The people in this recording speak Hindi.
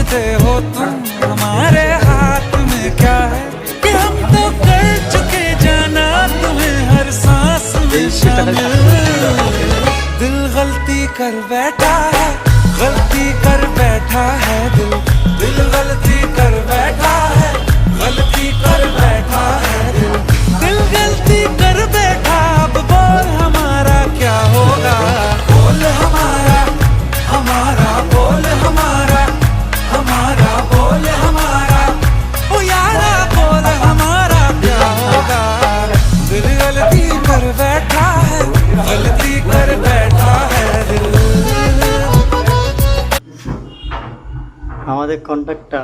जानते हो तुम हमारे हाथ में क्या है कि हम तो कर चुके जाना तुम्हें हर सांस में शामिल। दिल गलती कर बैठा है, गलती कर बैठा है दिल, दिल गलती कर बैठा है, गलती कर बैठा है दिल, दिल गलती कर बैठा। अब बोल हमारा क्या होगा, बोल हमारा, हमारा बोल हमारा, हमारा बोल हमारा, ओ यारा बोल हमारा क्या होगा। दिल गलती कर बैठा है, गलती कर बैठा है दिल। আমাদের কন্ট্রাক্টটা